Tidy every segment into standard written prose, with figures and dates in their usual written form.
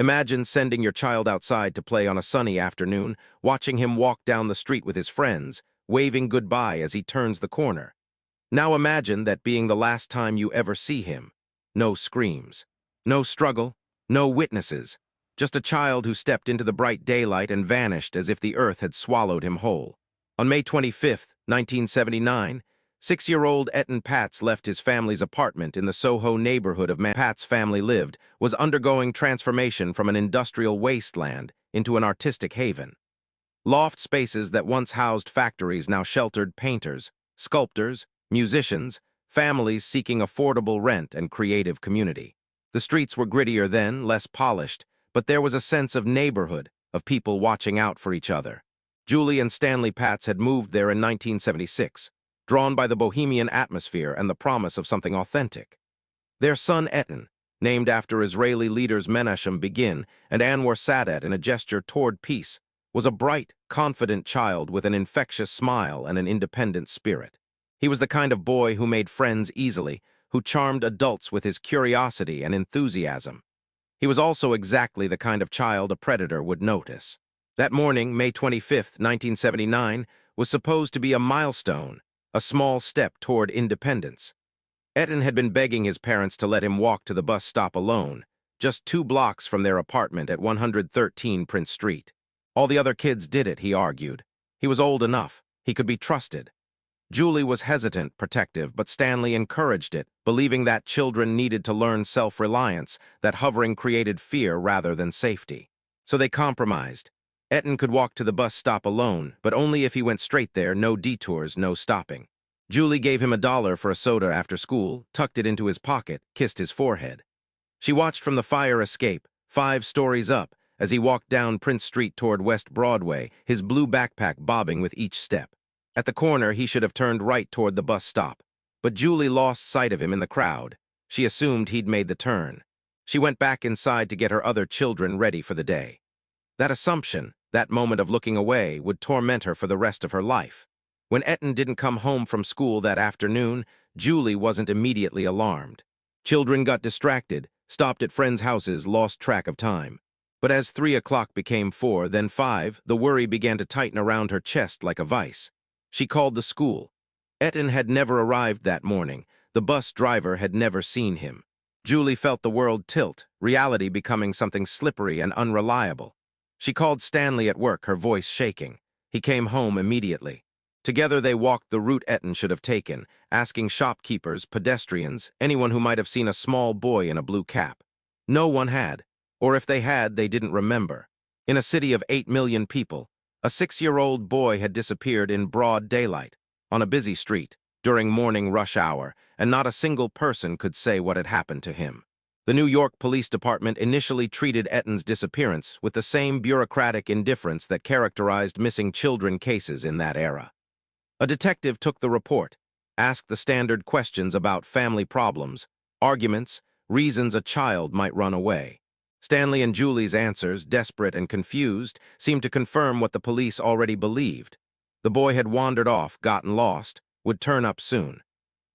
Imagine sending your child outside to play on a sunny afternoon, watching him walk down the street with his friends, waving goodbye as he turns the corner. Now imagine that being the last time you ever see him. No screams, no struggle, no witnesses, just a child who stepped into the bright daylight and vanished as if the earth had swallowed him whole. On May 25, 1979, 6-year-old Etan Patz left his family's apartment in the Soho neighborhood of Patz family lived, was undergoing transformation from an industrial wasteland into an artistic haven. Loft spaces that once housed factories now sheltered painters, sculptors, musicians, families seeking affordable rent and creative community. The streets were grittier then, less polished, but there was a sense of neighborhood, of people watching out for each other. Julie and Stanley Patz had moved there in 1976, drawn by the bohemian atmosphere and the promise of something authentic. Their son Etan, named after Israeli leaders Menachem Begin and Anwar Sadat in a gesture toward peace, was a bright, confident child with an infectious smile and an independent spirit. He was the kind of boy who made friends easily, who charmed adults with his curiosity and enthusiasm. He was also exactly the kind of child a predator would notice. That morning, May 25, 1979, was supposed to be a milestone, a small step toward independence. Etan had been begging his parents to let him walk to the bus stop alone, just 2 blocks from their apartment at 113 Prince Street. All the other kids did it, he argued. He was old enough. He could be trusted. Julie was hesitant, protective, but Stanley encouraged it, believing that children needed to learn self-reliance, that hovering created fear rather than safety. So they compromised. Etan could walk to the bus stop alone, but only if he went straight there, no detours, no stopping. Julie gave him $1 for a soda after school, tucked it into his pocket, kissed his forehead. She watched from the fire escape, 5 stories up, as he walked down Prince Street toward West Broadway, his blue backpack bobbing with each step. At the corner, he should have turned right toward the bus stop, but Julie lost sight of him in the crowd. She assumed he'd made the turn. She went back inside to get her other children ready for the day. That assumption, that moment of looking away, would torment her for the rest of her life. When Etan didn't come home from school that afternoon, Julie wasn't immediately alarmed. Children got distracted, stopped at friends' houses, lost track of time. But as 3 o'clock became 4, then 5, the worry began to tighten around her chest like a vice. She called the school. Etan had never arrived that morning. The bus driver had never seen him. Julie felt the world tilt, reality becoming something slippery and unreliable. She called Stanley at work, her voice shaking. He came home immediately. Together they walked the route Etan should have taken, asking shopkeepers, pedestrians, anyone who might have seen a small boy in a blue cap. No one had, or if they had, they didn't remember. In a city of 8 million people, a 6-year-old boy had disappeared in broad daylight, on a busy street, during morning rush hour, and not a single person could say what had happened to him. The New York Police Department initially treated Etan's disappearance with the same bureaucratic indifference that characterized missing children cases in that era. A detective took the report, asked the standard questions about family problems, arguments, reasons a child might run away. Stanley and Julie's answers, desperate and confused, seemed to confirm what the police already believed. The boy had wandered off, gotten lost, would turn up soon.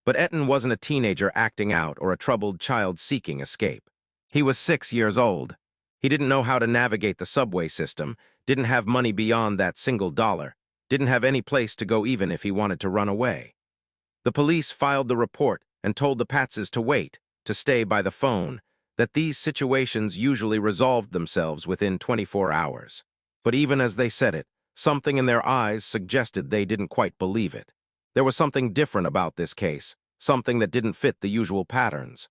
But Etan wasn't a teenager acting out or a troubled child seeking escape. He was 6 years old. He didn't know how to navigate the subway system, didn't have money beyond that single dollar, didn't have any place to go even if he wanted to run away. The police filed the report and told the Patzes to wait, to stay by the phone, that these situations usually resolved themselves within 24 hours. But even as they said it, something in their eyes suggested they didn't quite believe it. There was something different about this case, something that didn't fit the usual patterns.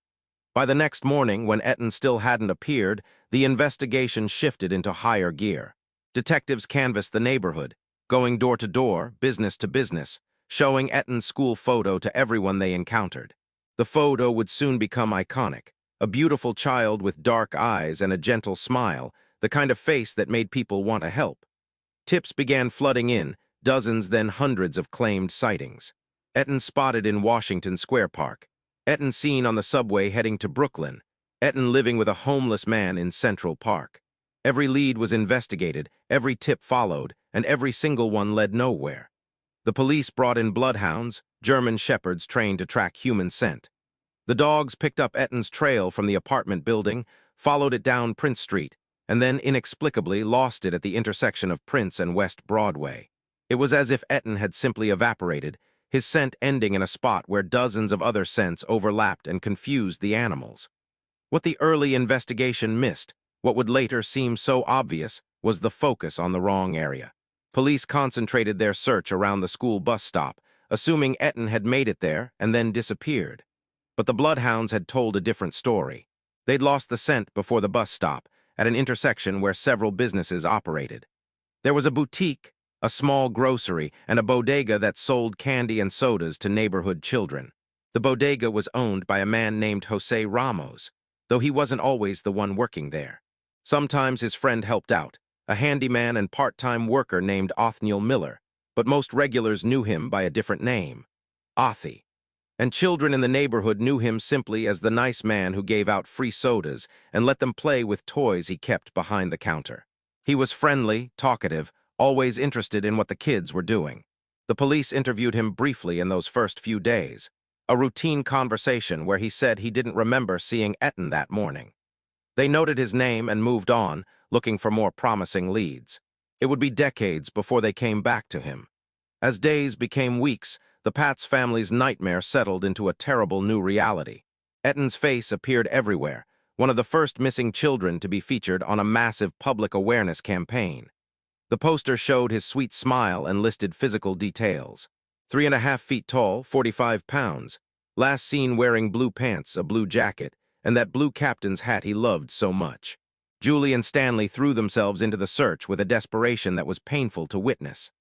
By the next morning, when Etan still hadn't appeared, the investigation shifted into higher gear. Detectives canvassed the neighborhood, going door to door, business to business, showing Etan's school photo to everyone they encountered. The photo would soon become iconic. A beautiful child with dark eyes and a gentle smile, the kind of face that made people want to help. Tips began flooding in, dozens then hundreds of claimed sightings. Etan spotted in Washington Square Park. Etan seen on the subway heading to Brooklyn. Etan living with a homeless man in Central Park. Every lead was investigated, every tip followed, and every single one led nowhere. The police brought in bloodhounds, German shepherds trained to track human scent. The dogs picked up Etan's trail from the apartment building, followed it down Prince Street, and then inexplicably lost it at the intersection of Prince and West Broadway. It was as if Etan had simply evaporated, his scent ending in a spot where dozens of other scents overlapped and confused the animals. What the early investigation missed, what would later seem so obvious, was the focus on the wrong area. Police concentrated their search around the school bus stop, assuming Etan had made it there and then disappeared. But the bloodhounds had told a different story. They'd lost the scent before the bus stop, at an intersection where several businesses operated. There was a boutique, a small grocery, and a bodega that sold candy and sodas to neighborhood children. The bodega was owned by a man named Jose Ramos, though he wasn't always the one working there. Sometimes his friend helped out, a handyman and part-time worker named Othniel Miller, but most regulars knew him by a different name, Othi. And children in the neighborhood knew him simply as the nice man who gave out free sodas and let them play with toys he kept behind the counter. He was friendly, talkative, always interested in what the kids were doing. The police interviewed him briefly in those first few days, a routine conversation where he said he didn't remember seeing Etan that morning. They noted his name and moved on, looking for more promising leads. It would be decades before they came back to him. As days became weeks, the Patz family's nightmare settled into a terrible new reality. Etan's face appeared everywhere, one of the first missing children to be featured on a massive public awareness campaign. The poster showed his sweet smile and listed physical details. 3.5 feet tall, 45 pounds, last seen wearing blue pants, a blue jacket, and that blue captain's hat he loved so much. Julie and Stanley threw themselves into the search with a desperation that was painful to witness.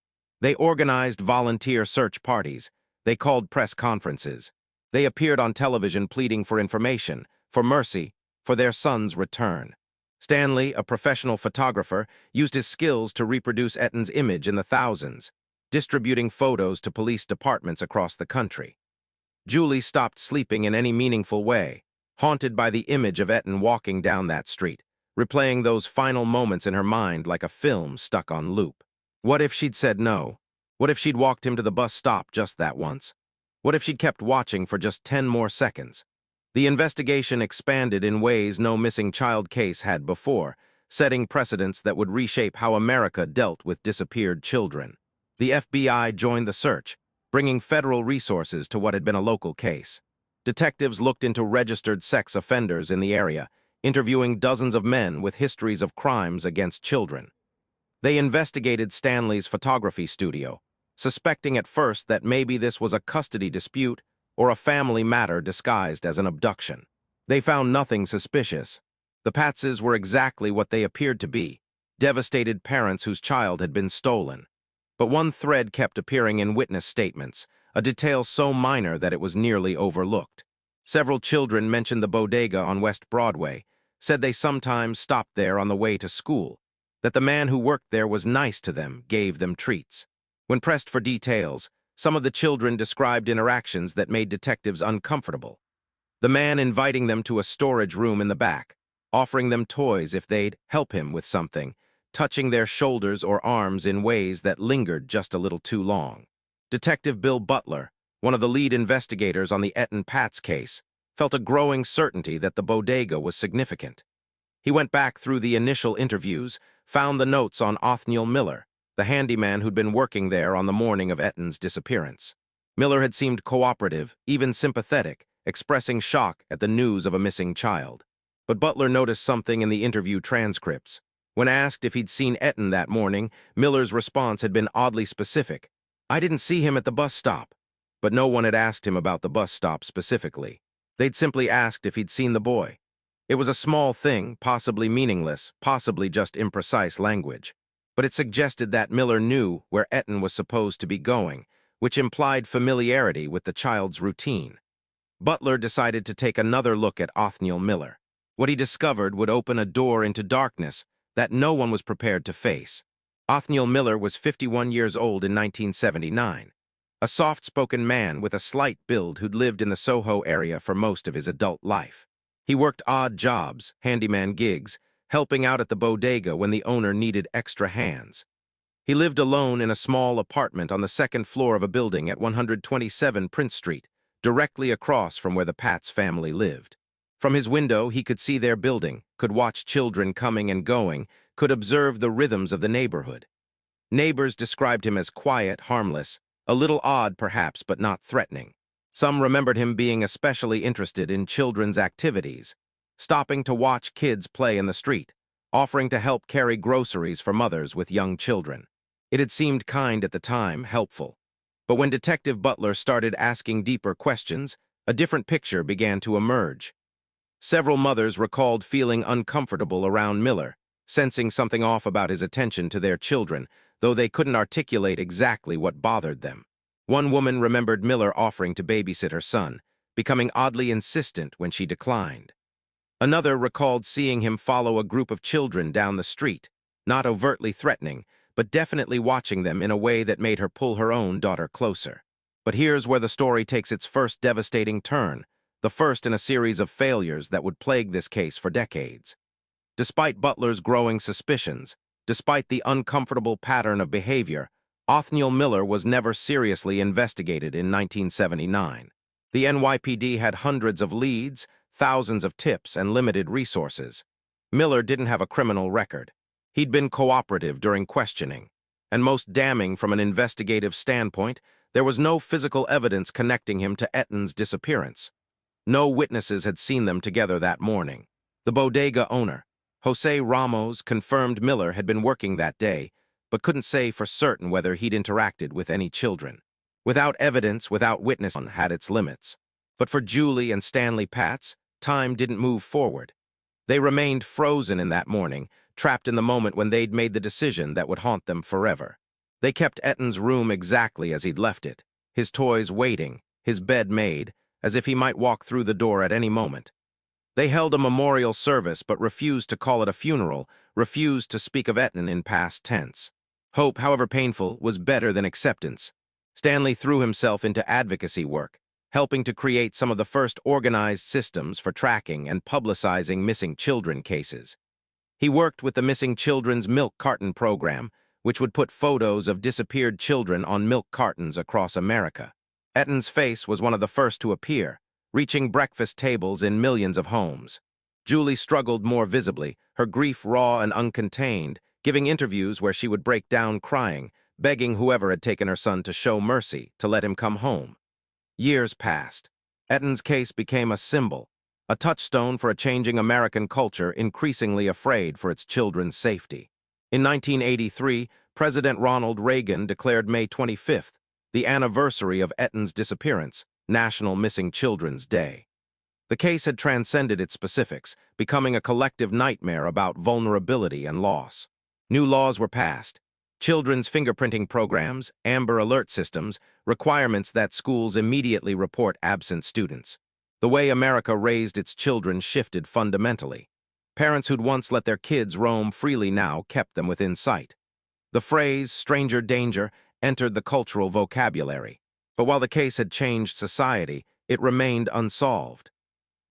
They organized volunteer search parties. They called press conferences. They appeared on television pleading for information, for mercy, for their son's return. Stanley, a professional photographer, used his skills to reproduce Etan's image in the thousands, distributing photos to police departments across the country. Julie stopped sleeping in any meaningful way, haunted by the image of Etan walking down that street, replaying those final moments in her mind like a film stuck on loop. What if she'd said no? What if she'd walked him to the bus stop just that once? What if she'd kept watching for just 10 more seconds? The investigation expanded in ways no missing child case had before, setting precedents that would reshape how America dealt with disappeared children. The FBI joined the search, bringing federal resources to what had been a local case. Detectives looked into registered sex offenders in the area, interviewing dozens of men with histories of crimes against children. They investigated Stanley's photography studio, suspecting at first that maybe this was a custody dispute or a family matter disguised as an abduction. They found nothing suspicious. The Patzes were exactly what they appeared to be, devastated parents whose child had been stolen. But one thread kept appearing in witness statements, a detail so minor that it was nearly overlooked. Several children mentioned the bodega on West Broadway, said they sometimes stopped there on the way to school, that the man who worked there was nice to them, gave them treats. When pressed for details, some of the children described interactions that made detectives uncomfortable. The man inviting them to a storage room in the back, offering them toys if they'd help him with something, touching their shoulders or arms in ways that lingered just a little too long. Detective Bill Butler, one of the lead investigators on the Etan Patz case, felt a growing certainty that the bodega was significant. He went back through the initial interviews, found the notes on Othniel Miller, the handyman who'd been working there on the morning of Etan's disappearance. Miller had seemed cooperative, even sympathetic, expressing shock at the news of a missing child. But Butler noticed something in the interview transcripts. When asked if he'd seen Etan that morning, Miller's response had been oddly specific. "I didn't see him at the bus stop." But no one had asked him about the bus stop specifically. They'd simply asked if he'd seen the boy. It was a small thing, possibly meaningless, possibly just imprecise language. But it suggested that Miller knew where Etan was supposed to be going, which implied familiarity with the child's routine. Butler decided to take another look at Othniel Miller. What he discovered would open a door into darkness that no one was prepared to face. Othniel Miller was 51 years old in 1979, a soft-spoken man with a slight build who'd lived in the Soho area for most of his adult life. He worked odd jobs, handyman gigs, helping out at the bodega when the owner needed extra hands. He lived alone in a small apartment on the second floor of a building at 127 Prince Street, directly across from where the Patz family lived. From his window, he could see their building, could watch children coming and going, could observe the rhythms of the neighborhood. Neighbors described him as quiet, harmless, a little odd perhaps, but not threatening. Some remembered him being especially interested in children's activities, stopping to watch kids play in the street, offering to help carry groceries for mothers with young children. It had seemed kind at the time, helpful. But when Detective Butler started asking deeper questions, a different picture began to emerge. Several mothers recalled feeling uncomfortable around Miller, sensing something off about his attention to their children, though they couldn't articulate exactly what bothered them. One woman remembered Miller offering to babysit her son, becoming oddly insistent when she declined. Another recalled seeing him follow a group of children down the street, not overtly threatening, but definitely watching them in a way that made her pull her own daughter closer. But here's where the story takes its first devastating turn, the first in a series of failures that would plague this case for decades. Despite Butler's growing suspicions, despite the uncomfortable pattern of behavior, Othniel Miller was never seriously investigated in 1979. The NYPD had hundreds of leads, thousands of tips, and limited resources. Miller didn't have a criminal record. He'd been cooperative during questioning, and most damning from an investigative standpoint, there was no physical evidence connecting him to Etan's disappearance. No witnesses had seen them together that morning. The bodega owner, Jose Ramos, confirmed Miller had been working that day, but couldn't say for certain whether he'd interacted with any children. Without evidence, without witness, had its limits. But for Julie and Stanley Patz, time didn't move forward. They remained frozen in that morning, trapped in the moment when they'd made the decision that would haunt them forever. They kept Etan's room exactly as he'd left it, his toys waiting, his bed made, as if he might walk through the door at any moment. They held a memorial service but refused to call it a funeral, refused to speak of Etan in past tense. Hope, however painful, was better than acceptance. Stanley threw himself into advocacy work, helping to create some of the first organized systems for tracking and publicizing missing children cases. He worked with the Missing Children's Milk Carton program, which would put photos of disappeared children on milk cartons across America. Etan's face was one of the first to appear, reaching breakfast tables in millions of homes. Julie struggled more visibly, her grief raw and uncontained, giving interviews where she would break down crying, begging whoever had taken her son to show mercy, to let him come home. Years passed. Etan's case became a symbol, a touchstone for a changing American culture increasingly afraid for its children's safety. In 1983, President Ronald Reagan declared May 25th, the anniversary of Etan's disappearance, National Missing Children's Day. The case had transcended its specifics, becoming a collective nightmare about vulnerability and loss. New laws were passed. Children's fingerprinting programs, Amber Alert systems, requirements that schools immediately report absent students. The way America raised its children shifted fundamentally. Parents who'd once let their kids roam freely now kept them within sight. The phrase, stranger danger, entered the cultural vocabulary. But while the case had changed society, it remained unsolved.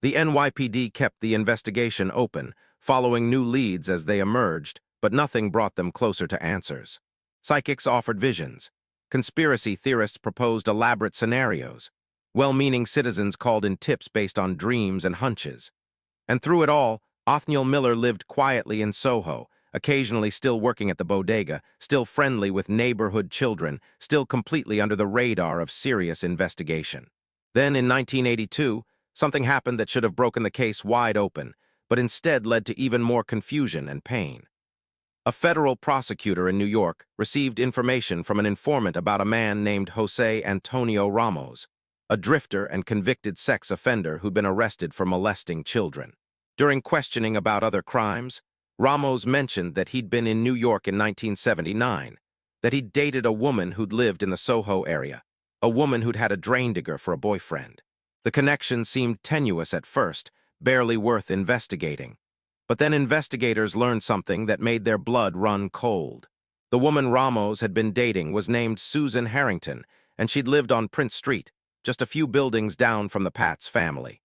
The NYPD kept the investigation open, following new leads as they emerged, but nothing brought them closer to answers. Psychics offered visions. Conspiracy theorists proposed elaborate scenarios. Well-meaning citizens called in tips based on dreams and hunches. And through it all, Othniel Miller lived quietly in Soho, occasionally still working at the bodega, still friendly with neighborhood children, still completely under the radar of serious investigation. Then, in 1982, something happened that should have broken the case wide open, but instead led to even more confusion and pain. A federal prosecutor in New York received information from an informant about a man named Jose Antonio Ramos, a drifter and convicted sex offender who'd been arrested for molesting children. During questioning about other crimes, Ramos mentioned that he'd been in New York in 1979, that he'd dated a woman who'd lived in the Soho area, a woman who'd had a drain digger for a boyfriend. The connection seemed tenuous at first, barely worth investigating. But then investigators learned something that made their blood run cold. The woman Ramos had been dating was named Susan Harrington, and she'd lived on Prince Street, just a few buildings down from the Patz family.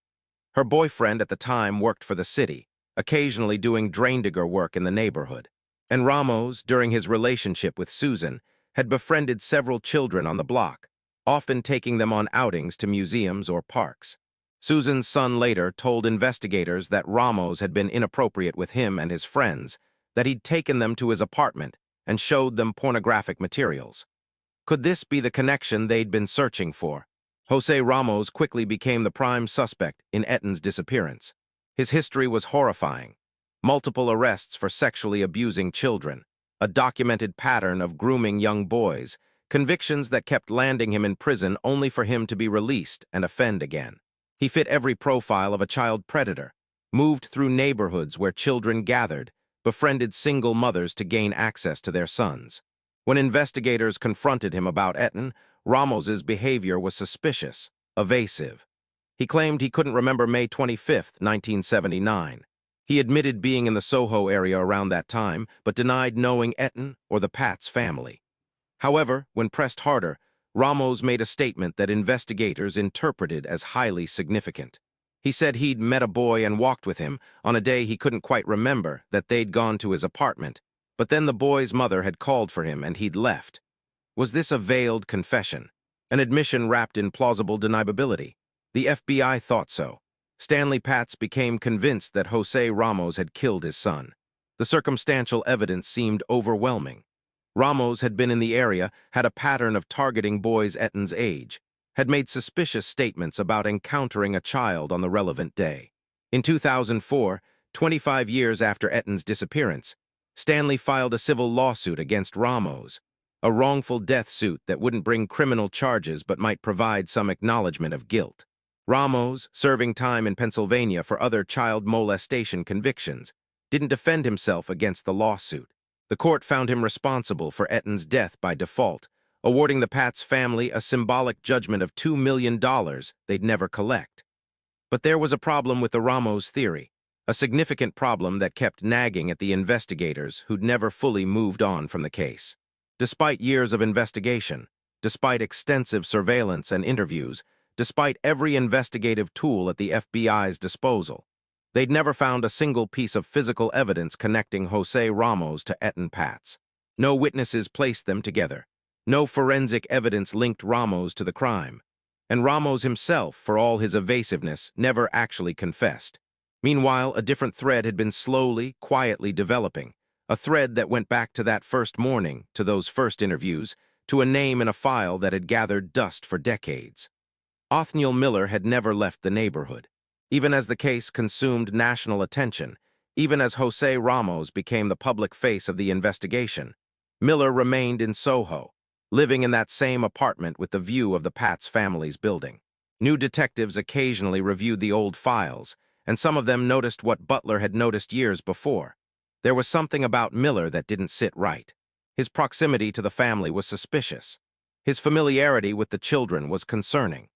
Her boyfriend at the time worked for the city, occasionally doing drain digger work in the neighborhood. And Ramos, during his relationship with Susan, had befriended several children on the block, often taking them on outings to museums or parks. Susan's son later told investigators that Ramos had been inappropriate with him and his friends, that he'd taken them to his apartment and showed them pornographic materials. Could this be the connection they'd been searching for? Jose Ramos quickly became the prime suspect in Etan's disappearance. His history was horrifying. Multiple arrests for sexually abusing children, a documented pattern of grooming young boys, convictions that kept landing him in prison only for him to be released and offend again. He fit every profile of a child predator, moved through neighborhoods where children gathered, befriended single mothers to gain access to their sons. When investigators confronted him about Etan, Ramos's behavior was suspicious, evasive. He claimed he couldn't remember May 25, 1979. He admitted being in the Soho area around that time, but denied knowing Etan or the Patz family. However, when pressed harder, Ramos made a statement that investigators interpreted as highly significant. He said he'd met a boy and walked with him on a day he couldn't quite remember, that they'd gone to his apartment, but then the boy's mother had called for him and he'd left. Was this a veiled confession? An admission wrapped in plausible deniability? The FBI thought so. Stanley Patz became convinced that Jose Ramos had killed his son. The circumstantial evidence seemed overwhelming. Ramos had been in the area, had a pattern of targeting boys Etan's age, had made suspicious statements about encountering a child on the relevant day. In 2004, 25 years after Etan's disappearance, Stanley filed a civil lawsuit against Ramos, a wrongful death suit that wouldn't bring criminal charges but might provide some acknowledgement of guilt. Ramos, serving time in Pennsylvania for other child molestation convictions, didn't defend himself against the lawsuit. The court found him responsible for Etan's death by default, awarding the Patz family a symbolic judgment of $2 million they'd never collect. But there was a problem with the Ramos theory, a significant problem that kept nagging at the investigators who'd never fully moved on from the case. Despite years of investigation, despite extensive surveillance and interviews, despite every investigative tool at the FBI's disposal, they'd never found a single piece of physical evidence connecting Jose Ramos to Etan Patz. No witnesses placed them together. No forensic evidence linked Ramos to the crime. And Ramos himself, for all his evasiveness, never actually confessed. Meanwhile, a different thread had been slowly, quietly developing, a thread that went back to that first morning, to those first interviews, to a name in a file that had gathered dust for decades. Othniel Miller had never left the neighborhood. Even as the case consumed national attention, even as Jose Ramos became the public face of the investigation, Miller remained in Soho, living in that same apartment with the view of the Patz family's building. New detectives occasionally reviewed the old files, and some of them noticed what Butler had noticed years before. There was something about Miller that didn't sit right. His proximity to the family was suspicious. His familiarity with the children was concerning.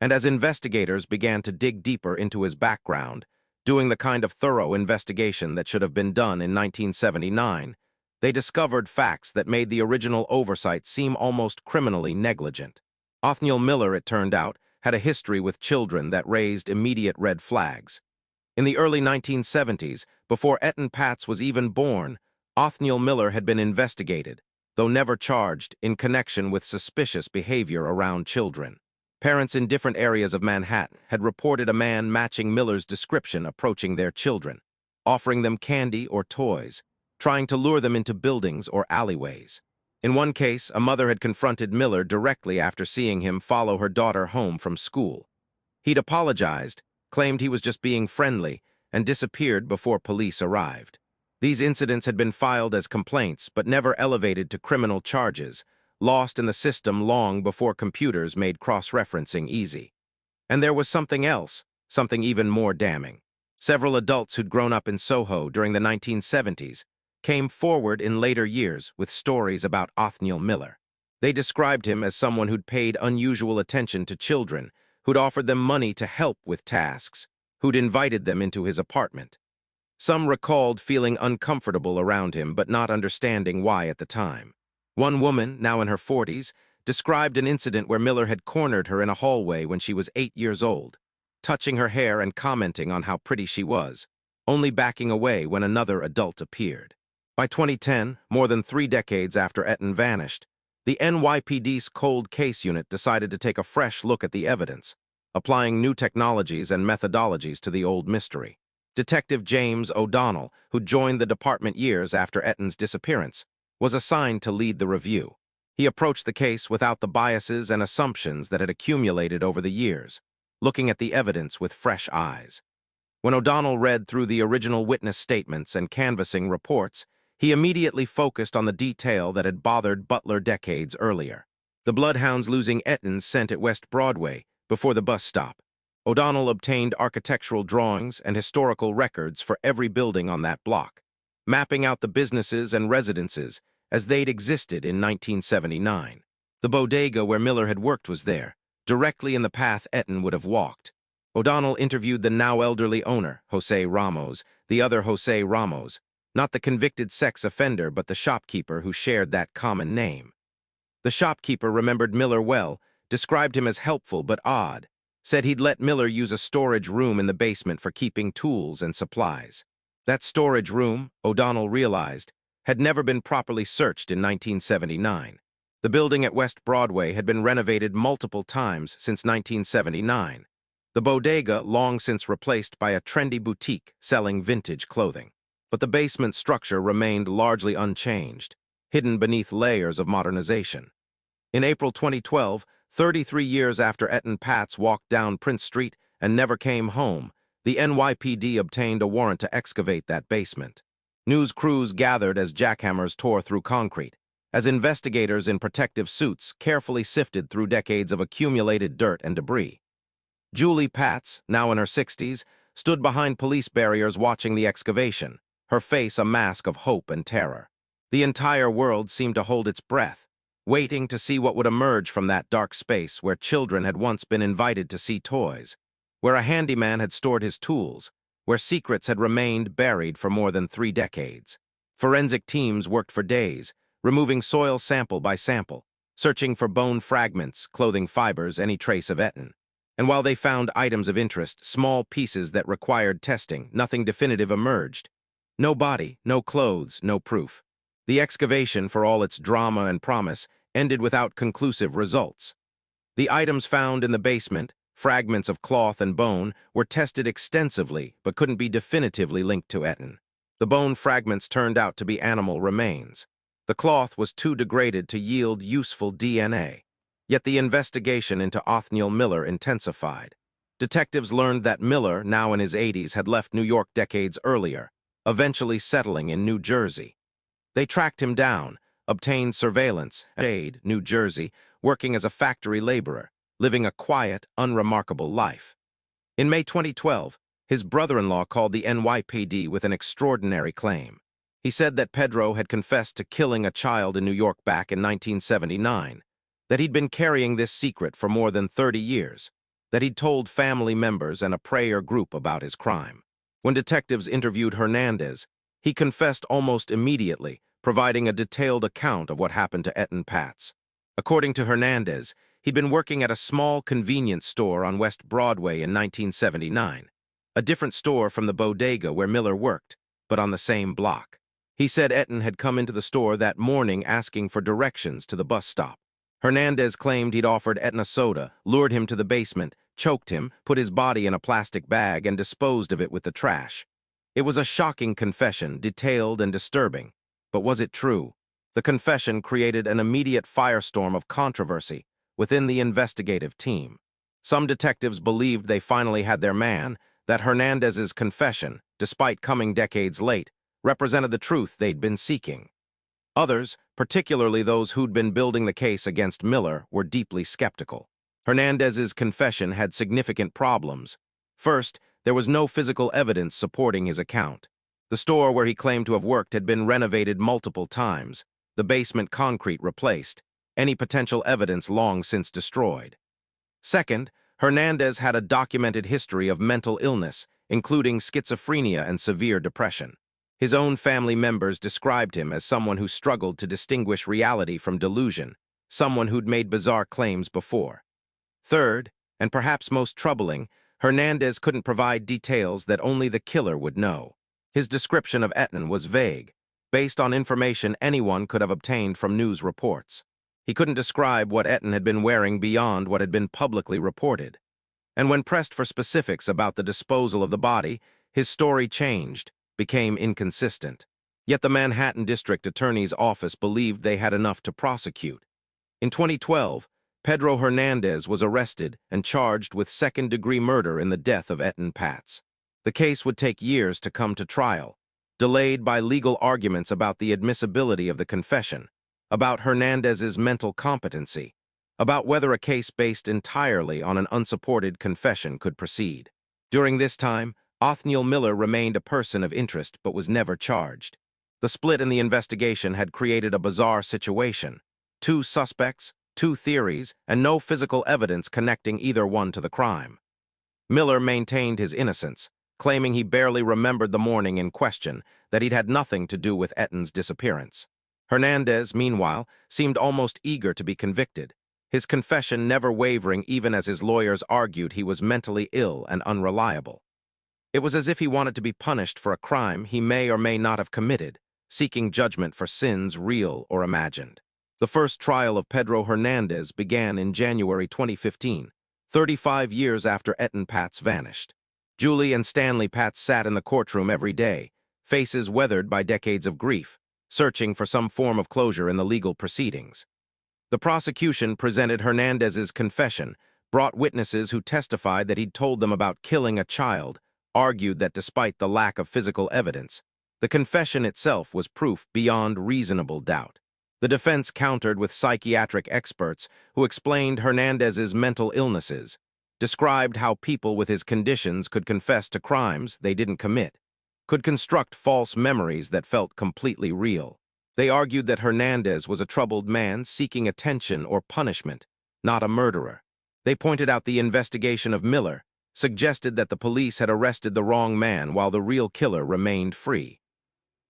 And as investigators began to dig deeper into his background, doing the kind of thorough investigation that should have been done in 1979, they discovered facts that made the original oversight seem almost criminally negligent. Othniel Miller, it turned out, had a history with children that raised immediate red flags. In the early 1970s, before Etan Patz was even born, Othniel Miller had been investigated, though never charged, in connection with suspicious behavior around children. Parents in different areas of Manhattan had reported a man matching Miller's description approaching their children, offering them candy or toys, trying to lure them into buildings or alleyways. In one case, a mother had confronted Miller directly after seeing him follow her daughter home from school. He'd apologized, claimed he was just being friendly, and disappeared before police arrived. These incidents had been filed as complaints but never elevated to criminal charges, lost in the system long before computers made cross-referencing easy. And there was something else, something even more damning. Several adults who'd grown up in Soho during the 1970s came forward in later years with stories about Othniel Miller. They described him as someone who'd paid unusual attention to children, who'd offered them money to help with tasks, who'd invited them into his apartment. Some recalled feeling uncomfortable around him but not understanding why at the time. One woman, now in her 40s, described an incident where Miller had cornered her in a hallway when she was 8 years old, touching her hair and commenting on how pretty she was, only backing away when another adult appeared. By 2010, more than 3 decades after Etan vanished, the NYPD's Cold Case Unit decided to take a fresh look at the evidence. applying new technologies and methodologies to the old mystery. Detective James O'Donnell, who joined the department years after Etan's disappearance, was assigned to lead the review. He approached the case without the biases and assumptions that had accumulated over the years, looking at the evidence with fresh eyes. When O'Donnell read through the original witness statements and canvassing reports, he immediately focused on the detail that had bothered Butler decades earlier. The bloodhounds losing Etan's scent at West Broadway before the bus stop. O'Donnell obtained architectural drawings and historical records for every building on that block, mapping out the businesses and residences as they'd existed in 1979. The bodega where Miller had worked was there, directly in the path Etan would have walked. O'Donnell interviewed the now elderly owner, Jose Ramos, the other Jose Ramos, not the convicted sex offender but the shopkeeper who shared that common name. The shopkeeper remembered Miller well, described him as helpful but odd, said he'd let Miller use a storage room in the basement for keeping tools and supplies. That storage room, O'Donnell realized, had never been properly searched in 1979. The building at West Broadway had been renovated multiple times since 1979. The bodega long since replaced by a trendy boutique selling vintage clothing. But the basement structure remained largely unchanged, hidden beneath layers of modernization. In April 2012, 33 years after Etan Patz walked down Prince Street and never came home, the NYPD obtained a warrant to excavate that basement. News crews gathered as jackhammers tore through concrete, as investigators in protective suits carefully sifted through decades of accumulated dirt and debris. Julie Patz, now in her 60s, stood behind police barriers watching the excavation, her face a mask of hope and terror. The entire world seemed to hold its breath, waiting to see what would emerge from that dark space where children had once been invited to see toys, where a handyman had stored his tools, where secrets had remained buried for more than 3 decades. Forensic teams worked for days, removing soil sample by sample, searching for bone fragments, clothing fibers, any trace of Etan. And while they found items of interest, small pieces that required testing, nothing definitive emerged. No body, no clothes, no proof. The excavation, for all its drama and promise, ended without conclusive results. The items found in the basement, fragments of cloth and bone, were tested extensively but couldn't be definitively linked to Etan. The bone fragments turned out to be animal remains. The cloth was too degraded to yield useful DNA. Yet the investigation into Othniel Miller intensified. Detectives learned that Miller, now in his 80s, had left New York decades earlier, eventually settling in New Jersey. They tracked him down, obtained surveillance, Shade, New Jersey, working as a factory laborer, living a quiet, unremarkable life. In May 2012, his brother-in-law called the NYPD with an extraordinary claim. He said that Pedro had confessed to killing a child in New York back in 1979, that he'd been carrying this secret for more than 30 years, that he'd told family members and a prayer group about his crime. When detectives interviewed Hernandez, he confessed almost immediately, providing a detailed account of what happened to Etan Patz. According to Hernandez, he'd been working at a small convenience store on West Broadway in 1979, a different store from the bodega where Miller worked, but on the same block. He said Etan had come into the store that morning asking for directions to the bus stop. Hernandez claimed he'd offered Etan a soda, lured him to the basement, choked him, put his body in a plastic bag, and disposed of it with the trash. It was a shocking confession, detailed and disturbing. But was it true? The confession created an immediate firestorm of controversy within the investigative team. Some detectives believed they finally had their man, that Hernandez's confession, despite coming decades late, represented the truth they'd been seeking. Others, particularly those who'd been building the case against Miller, were deeply skeptical. Hernandez's confession had significant problems. First, there was no physical evidence supporting his account. The store where he claimed to have worked had been renovated multiple times, the basement concrete replaced, any potential evidence long since destroyed. Second, Hernandez had a documented history of mental illness, including schizophrenia and severe depression. His own family members described him as someone who struggled to distinguish reality from delusion, someone who'd made bizarre claims before. Third, and perhaps most troubling, Hernandez couldn't provide details that only the killer would know. His description of Etan was vague, based on information anyone could have obtained from news reports. He couldn't describe what Etan had been wearing beyond what had been publicly reported. And when pressed for specifics about the disposal of the body, his story changed, became inconsistent. Yet the Manhattan District Attorney's Office believed they had enough to prosecute. In 2012, Pedro Hernandez was arrested and charged with second-degree murder in the death of Etan Patz. The case would take years to come to trial, delayed by legal arguments about the admissibility of the confession, about Hernandez's mental competency, about whether a case based entirely on an unsupported confession could proceed. During this time, Othniel Miller remained a person of interest but was never charged. The split in the investigation had created a bizarre situation. Two suspects, two theories, and no physical evidence connecting either one to the crime. Miller maintained his innocence, claiming he barely remembered the morning in question, that he'd had nothing to do with Etan's disappearance. Hernandez, meanwhile, seemed almost eager to be convicted, his confession never wavering even as his lawyers argued he was mentally ill and unreliable. It was as if he wanted to be punished for a crime he may or may not have committed, seeking judgment for sins real or imagined. The first trial of Pedro Hernandez began in January 2015, 35 years after Etan Patz vanished. Julie and Stanley Patz sat in the courtroom every day, faces weathered by decades of grief, searching for some form of closure in the legal proceedings. The prosecution presented Hernandez's confession, brought witnesses who testified that he'd told them about killing a child, argued that despite the lack of physical evidence, the confession itself was proof beyond reasonable doubt. The defense countered with psychiatric experts who explained Hernandez's mental illnesses, described how people with his conditions could confess to crimes they didn't commit, could construct false memories that felt completely real. They argued that Hernandez was a troubled man seeking attention or punishment, not a murderer. They pointed out the investigation of Miller, suggested that the police had arrested the wrong man while the real killer remained free.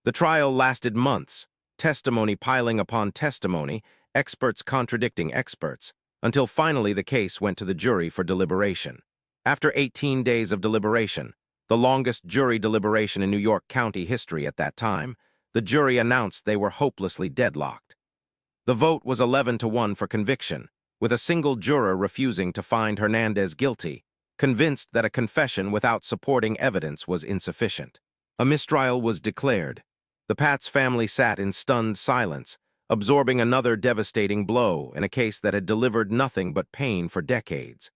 The trial lasted months, testimony piling upon testimony, experts contradicting experts, until finally the case went to the jury for deliberation. After 18 days of deliberation, the longest jury deliberation in New York County history at that time, the jury announced they were hopelessly deadlocked. The vote was 11-1 for conviction, with a single juror refusing to find Hernandez guilty, convinced that a confession without supporting evidence was insufficient. A mistrial was declared. The Patz family sat in stunned silence, absorbing another devastating blow in a case that had delivered nothing but pain for decades.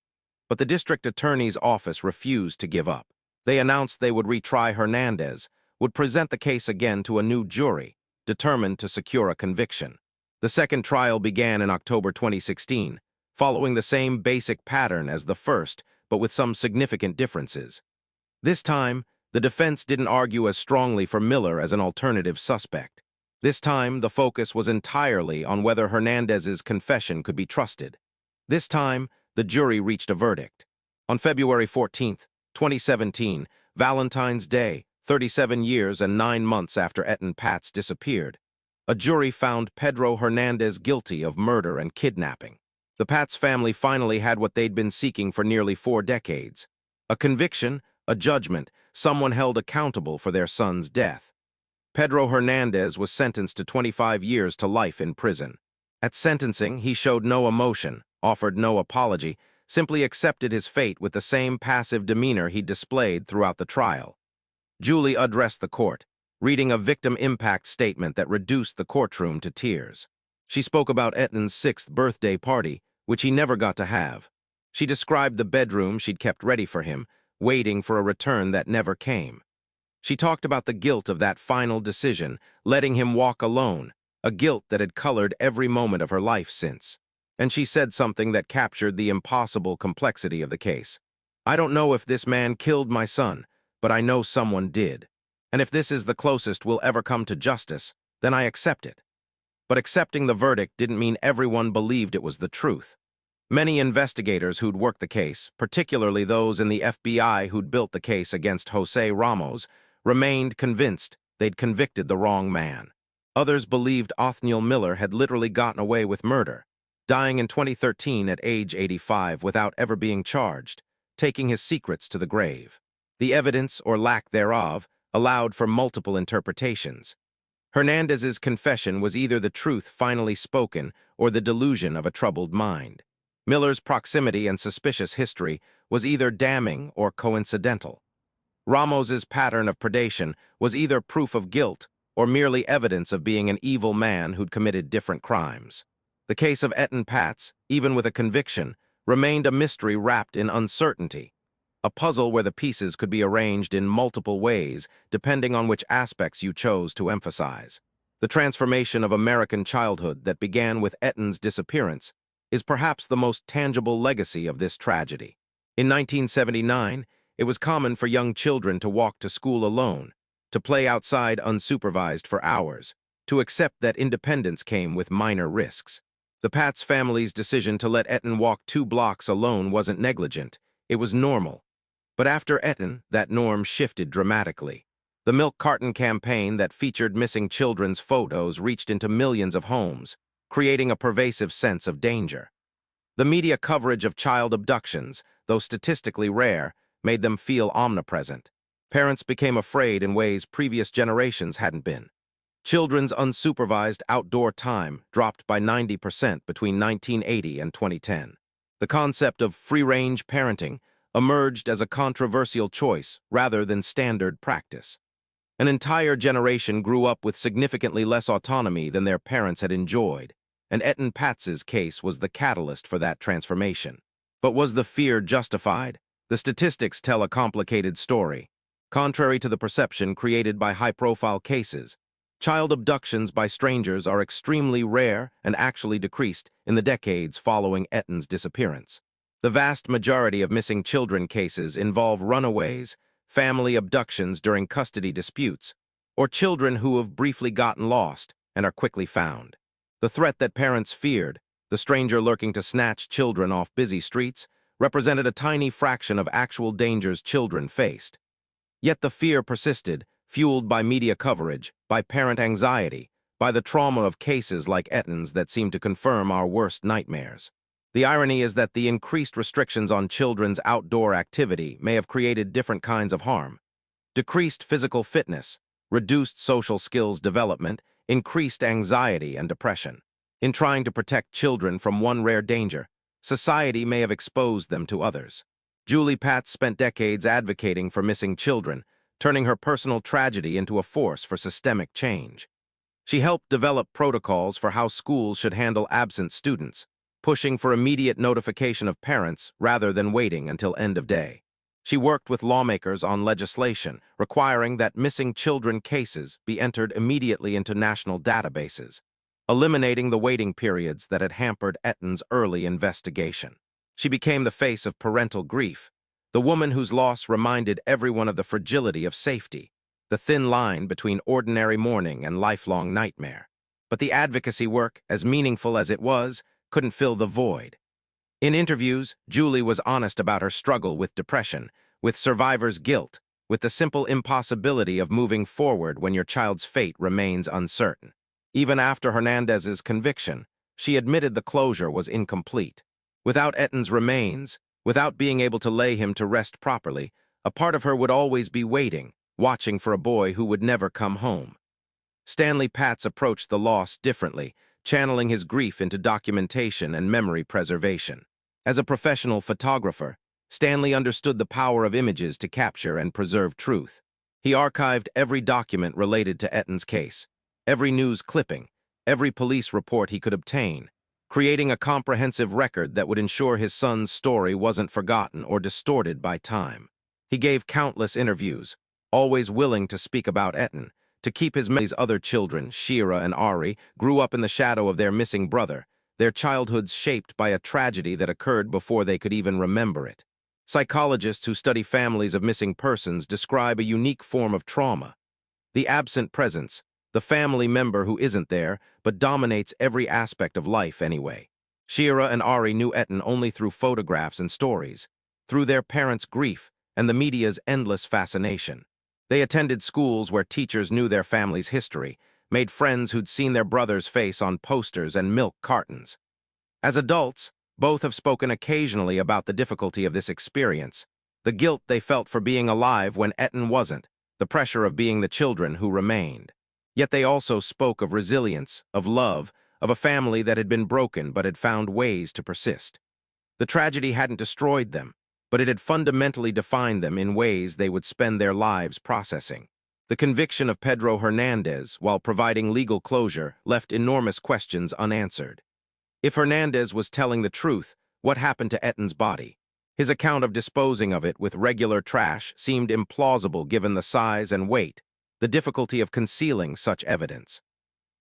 But the district attorney's office refused to give up. They announced they would retry Hernandez, would present the case again to a new jury, determined to secure a conviction. The second trial began in October 2016, following the same basic pattern as the first, but with some significant differences. This time, the defense didn't argue as strongly for Miller as an alternative suspect. This time, the focus was entirely on whether Hernandez's confession could be trusted. This time, the jury reached a verdict. On February 14, 2017, Valentine's Day, 37 years and 9 months after Etan Patz disappeared, a jury found Pedro Hernandez guilty of murder and kidnapping. The Patz family finally had what they'd been seeking for nearly 4 decades. A conviction, a judgment, someone held accountable for their son's death. Pedro Hernandez was sentenced to 25 years to life in prison. At sentencing, he showed no emotion, offered no apology, simply accepted his fate with the same passive demeanor he displayed throughout the trial. Julie addressed the court, reading a victim impact statement that reduced the courtroom to tears. She spoke about Etan's 6th birthday party, which he never got to have. She described the bedroom she'd kept ready for him, waiting for a return that never came. She talked about the guilt of that final decision, letting him walk alone, a guilt that had colored every moment of her life since. And she said something that captured the impossible complexity of the case. "I don't know if this man killed my son, but I know someone did. And if this is the closest we'll ever come to justice, then I accept it." But accepting the verdict didn't mean everyone believed it was the truth. Many investigators who'd worked the case, particularly those in the FBI who'd built the case against Jose Ramos, remained convinced they'd convicted the wrong man. Others believed Othniel Miller had literally gotten away with murder, dying in 2013 at age 85 without ever being charged, taking his secrets to the grave. The evidence, or lack thereof, allowed for multiple interpretations. Hernandez's confession was either the truth finally spoken or the delusion of a troubled mind. Miller's proximity and suspicious history was either damning or coincidental. Ramos's pattern of predation was either proof of guilt or merely evidence of being an evil man who'd committed different crimes. The case of Etan Patz, even with a conviction, remained a mystery wrapped in uncertainty, a puzzle where the pieces could be arranged in multiple ways depending on which aspects you chose to emphasize. The transformation of American childhood that began with Etan's disappearance is perhaps the most tangible legacy of this tragedy. In 1979, it was common for young children to walk to school alone, to play outside unsupervised for hours, to accept that independence came with minor risks. The Patz family's decision to let Etan walk 2 blocks alone wasn't negligent, it was normal. But after Etan, that norm shifted dramatically. The milk carton campaign that featured missing children's photos reached into millions of homes, creating a pervasive sense of danger. The media coverage of child abductions, though statistically rare, made them feel omnipresent. Parents became afraid in ways previous generations hadn't been. Children's unsupervised outdoor time dropped by 90% between 1980 and 2010. The concept of free-range parenting emerged as a controversial choice rather than standard practice. An entire generation grew up with significantly less autonomy than their parents had enjoyed, and Etan Patz's case was the catalyst for that transformation. But was the fear justified? The statistics tell a complicated story. Contrary to the perception created by high-profile cases, child abductions by strangers are extremely rare and actually decreased in the decades following Etan's disappearance. The vast majority of missing children cases involve runaways, family abductions during custody disputes, or children who have briefly gotten lost and are quickly found. The threat that parents feared, the stranger lurking to snatch children off busy streets, represented a tiny fraction of actual dangers children faced. Yet the fear persisted, fueled by media coverage, by parent anxiety, by the trauma of cases like Etan's that seemed to confirm our worst nightmares. The irony is that the increased restrictions on children's outdoor activity may have created different kinds of harm. Decreased physical fitness, reduced social skills development, increased anxiety and depression. In trying to protect children from one rare danger, society may have exposed them to others. Julie Patz spent decades advocating for missing children, turning her personal tragedy into a force for systemic change. She helped develop protocols for how schools should handle absent students, pushing for immediate notification of parents rather than waiting until end of day. She worked with lawmakers on legislation requiring that missing children cases be entered immediately into national databases, eliminating the waiting periods that had hampered Etan's early investigation. She became the face of parental grief, the woman whose loss reminded everyone of the fragility of safety, the thin line between ordinary mourning and lifelong nightmare. But the advocacy work, as meaningful as it was, couldn't fill the void. In interviews, Julie was honest about her struggle with depression, with survivor's guilt, with the simple impossibility of moving forward when your child's fate remains uncertain. Even after Hernandez's conviction, she admitted the closure was incomplete. Without Etan's remains, without being able to lay him to rest properly, a part of her would always be waiting, watching for a boy who would never come home. Stanley Patz approached the loss differently, channeling his grief into documentation and memory preservation. As a professional photographer, Stanley understood the power of images to capture and preserve truth. He archived every document related to Etan's case, every news clipping, every police report he could obtain, creating a comprehensive record that would ensure his son's story wasn't forgotten or distorted by time. He gave countless interviews, always willing to speak about Etan, to keep his other children, Shira and Ari, grew up in the shadow of their missing brother, their childhoods shaped by a tragedy that occurred before they could even remember it. Psychologists who study families of missing persons describe a unique form of trauma. The absent presence, the family member who isn't there, but dominates every aspect of life anyway. Shira and Ari knew Etan only through photographs and stories, through their parents' grief and the media's endless fascination. They attended schools where teachers knew their family's history, made friends who'd seen their brother's face on posters and milk cartons. As adults, both have spoken occasionally about the difficulty of this experience, the guilt they felt for being alive when Etan wasn't, the pressure of being the children who remained. Yet they also spoke of resilience, of love, of a family that had been broken but had found ways to persist. The tragedy hadn't destroyed them, but it had fundamentally defined them in ways they would spend their lives processing. The conviction of Pedro Hernandez, while providing legal closure, left enormous questions unanswered. If Hernandez was telling the truth, what happened to Etan's body? His account of disposing of it with regular trash seemed implausible given the size and weight, the difficulty of concealing such evidence.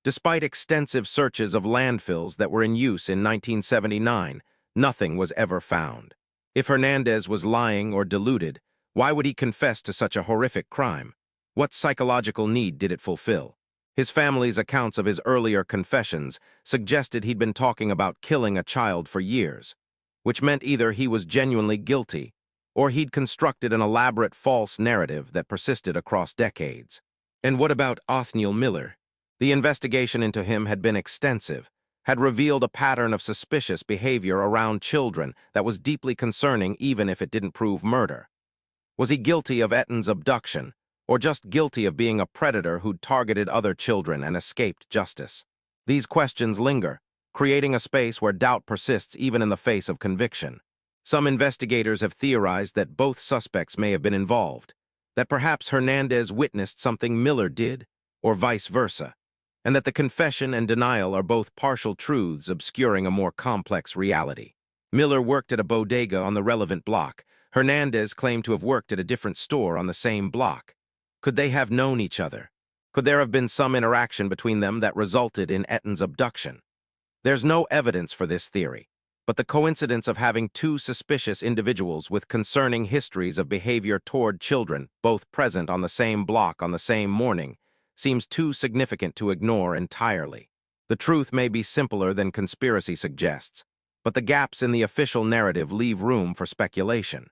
Despite extensive searches of landfills that were in use in 1979, nothing was ever found. If Hernandez was lying or deluded, why would he confess to such a horrific crime? What psychological need did it fulfill? His family's accounts of his earlier confessions suggested he'd been talking about killing a child for years, which meant either he was genuinely guilty or he'd constructed an elaborate false narrative that persisted across decades. And what about Othniel Miller? The investigation into him had been extensive, had revealed a pattern of suspicious behavior around children that was deeply concerning even if it didn't prove murder. Was he guilty of Etan's abduction, or just guilty of being a predator who'd targeted other children and escaped justice? These questions linger, creating a space where doubt persists even in the face of conviction. Some investigators have theorized that both suspects may have been involved, that perhaps Hernandez witnessed something Miller did, or vice versa, and that the confession and denial are both partial truths obscuring a more complex reality. Miller worked at a bodega on the relevant block. Hernandez claimed to have worked at a different store on the same block. Could they have known each other? Could there have been some interaction between them that resulted in Etan's abduction? There's no evidence for this theory, but the coincidence of having two suspicious individuals with concerning histories of behavior toward children, both present on the same block on the same morning, seems too significant to ignore entirely. The truth may be simpler than conspiracy suggests, but the gaps in the official narrative leave room for speculation.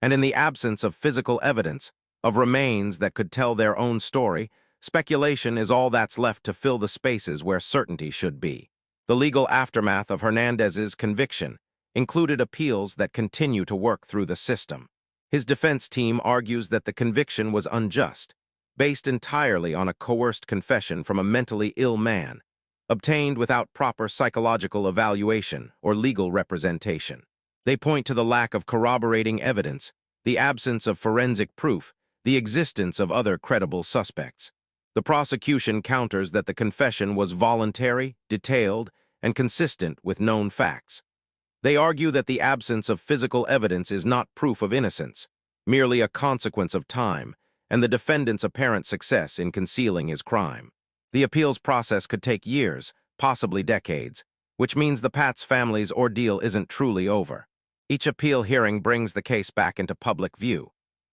And in the absence of physical evidence, of remains that could tell their own story, speculation is all that's left to fill the spaces where certainty should be. The legal aftermath of Hernandez's conviction included appeals that continue to work through the system. His defense team argues that the conviction was unjust, based entirely on a coerced confession from a mentally ill man, obtained without proper psychological evaluation or legal representation. They point to the lack of corroborating evidence, the absence of forensic proof, the existence of other credible suspects. The prosecution counters that the confession was voluntary, detailed, and consistent with known facts. They argue that the absence of physical evidence is not proof of innocence, merely a consequence of time, and the defendant's apparent success in concealing his crime. The appeals process could take years, possibly decades, which means the Patz family's ordeal isn't truly over. Each appeal hearing brings the case back into public view,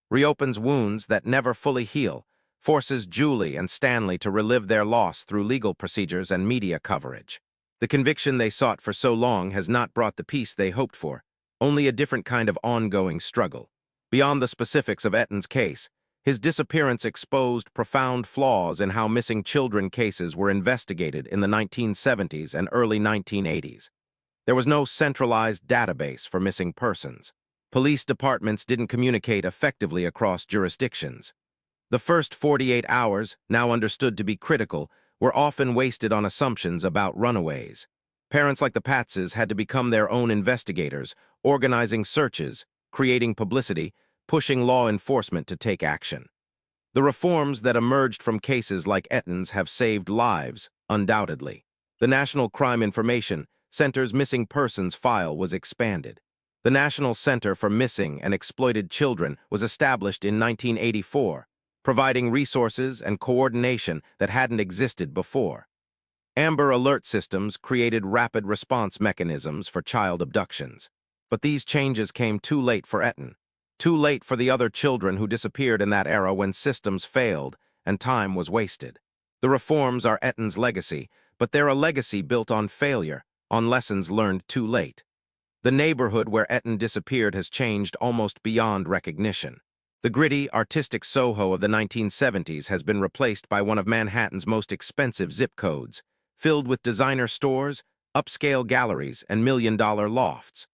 reopens wounds that never fully heal, forces Julie and Stanley to relive their loss through legal procedures and media coverage. The conviction they sought for so long has not brought the peace they hoped for, only a different kind of ongoing struggle. Beyond the specifics of Etan's case, his disappearance exposed profound flaws in how missing children cases were investigated in the 1970s and early 1980s. There was no centralized database for missing persons. Police departments didn't communicate effectively across jurisdictions. The first 48 hours, now understood to be critical, were often wasted on assumptions about runaways. Parents like the Patzes had to become their own investigators, organizing searches, creating publicity, pushing law enforcement to take action. The reforms that emerged from cases like Etan's have saved lives, undoubtedly. The National Crime Information Center's Missing Persons File was expanded. The National Center for Missing and Exploited Children was established in 1984, providing resources and coordination that hadn't existed before. Amber Alert systems created rapid response mechanisms for child abductions. But these changes came too late for Etan, too late for the other children who disappeared in that era when systems failed and time was wasted. The reforms are Etan's legacy, but they're a legacy built on failure, on lessons learned too late. The neighborhood where Etan disappeared has changed almost beyond recognition. The gritty, artistic Soho of the 1970s has been replaced by one of Manhattan's most expensive zip codes, filled with designer stores, upscale galleries, and million-dollar lofts.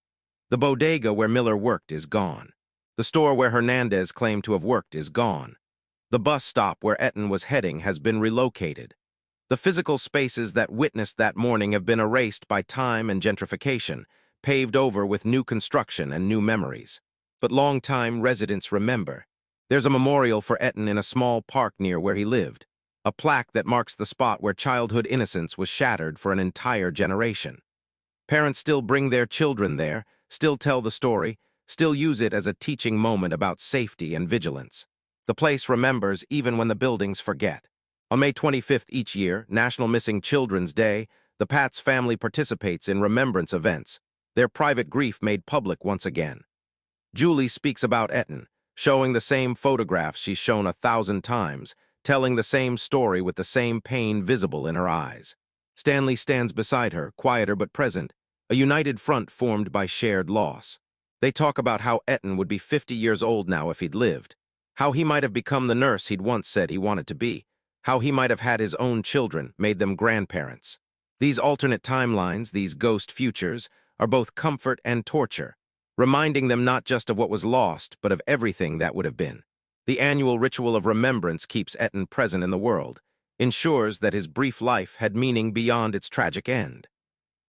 The bodega where Miller worked is gone. The store where Hernandez claimed to have worked is gone. The bus stop where Etan was heading has been relocated. The physical spaces that witnessed that morning have been erased by time and gentrification, paved over with new construction and new memories. But longtime residents remember. There's a memorial for Etan in a small park near where he lived, a plaque that marks the spot where childhood innocence was shattered for an entire generation. Parents still bring their children there, still tell the story, still use it as a teaching moment about safety and vigilance. The place remembers even when the buildings forget. On May 25th each year, National Missing Children's Day, the Patz family participates in remembrance events, their private grief made public once again. Julie speaks about Etan, showing the same photographs she's shown 1,000 times, telling the same story with the same pain visible in her eyes. Stanley stands beside her, quieter but present, a united front formed by shared loss. They talk about how Etan would be 50 years old now if he'd lived, how he might have become the nurse he'd once said he wanted to be, how he might have had his own children, made them grandparents. These alternate timelines, these ghost futures, are both comfort and torture, reminding them not just of what was lost, but of everything that would have been. The annual ritual of remembrance keeps Etan present in the world, ensures that his brief life had meaning beyond its tragic end.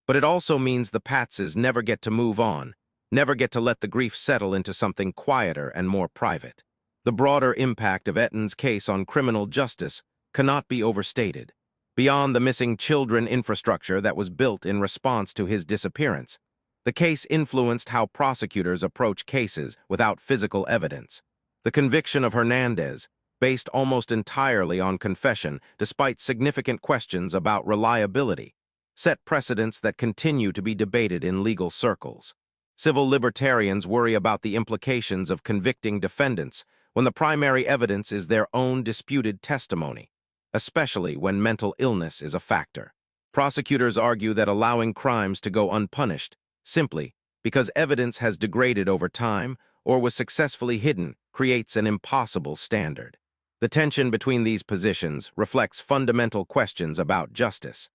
But it also means the Patzes never get to move on, never get to let the grief settle into something quieter and more private. The broader impact of Etan's case on criminal justice cannot be overstated. Beyond the missing children infrastructure that was built in response to his disappearance, the case influenced how prosecutors approach cases without physical evidence. The conviction of Hernandez, based almost entirely on confession despite significant questions about reliability, set precedents that continue to be debated in legal circles. Civil libertarians worry about the implications of convicting defendants when the primary evidence is their own disputed testimony, especially when mental illness is a factor. Prosecutors argue that allowing crimes to go unpunished, simply because evidence has degraded over time or was successfully hidden, creates an impossible standard. The tension between these positions reflects fundamental questions about justice.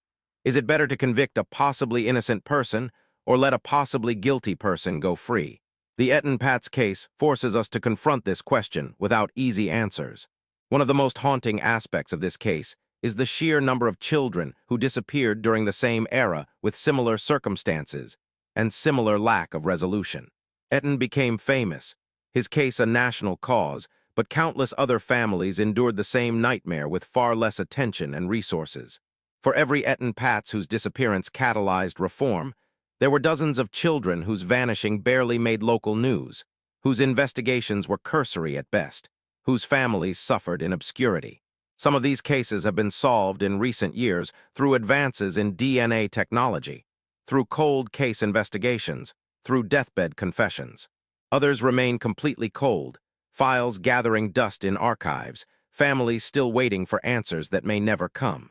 Is it better to convict a possibly innocent person or let a possibly guilty person go free? The Etan Patz case forces us to confront this question without easy answers. One of the most haunting aspects of this case is the sheer number of children who disappeared during the same era with similar circumstances and similar lack of resolution. Etan became famous, his case a national cause, but countless other families endured the same nightmare with far less attention and resources. For every Etan Patz whose disappearance catalyzed reform, there were dozens of children whose vanishing barely made local news, whose investigations were cursory at best, whose families suffered in obscurity. Some of these cases have been solved in recent years through advances in DNA technology, through cold case investigations, through deathbed confessions. Others remain completely cold, files gathering dust in archives, families still waiting for answers that may never come.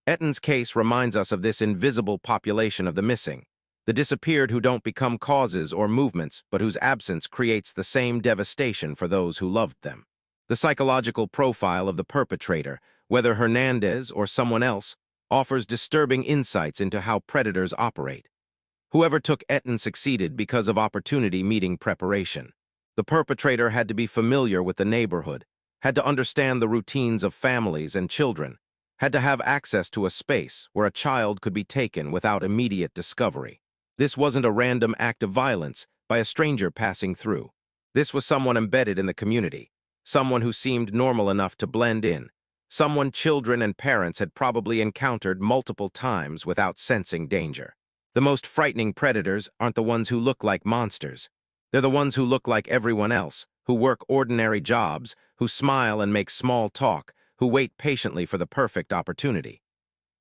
Etan's case reminds us of this invisible population of the missing, the disappeared who don't become causes or movements, but whose absence creates the same devastation for those who loved them. The psychological profile of the perpetrator, whether Hernandez or someone else, offers disturbing insights into how predators operate. Whoever took Etan succeeded because of opportunity meeting preparation. The perpetrator had to be familiar with the neighborhood, had to understand the routines of families and children, had to have access to a space where a child could be taken without immediate discovery. This wasn't a random act of violence by a stranger passing through. This was someone embedded in the community, someone who seemed normal enough to blend in, someone children and parents had probably encountered multiple times without sensing danger. The most frightening predators aren't the ones who look like monsters. They're the ones who look like everyone else, who work ordinary jobs, who smile and make small talk, who wait patiently for the perfect opportunity.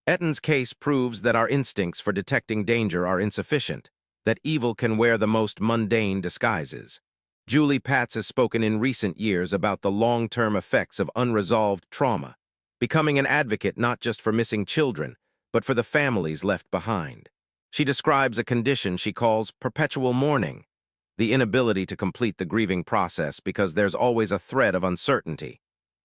Etan's case proves that our instincts for detecting danger are insufficient, that evil can wear the most mundane disguises. Julie Patz has spoken in recent years about the long-term effects of unresolved trauma, becoming an advocate not just for missing children, but for the families left behind. She describes a condition she calls perpetual mourning, the inability to complete the grieving process because there's always a thread of uncertainty,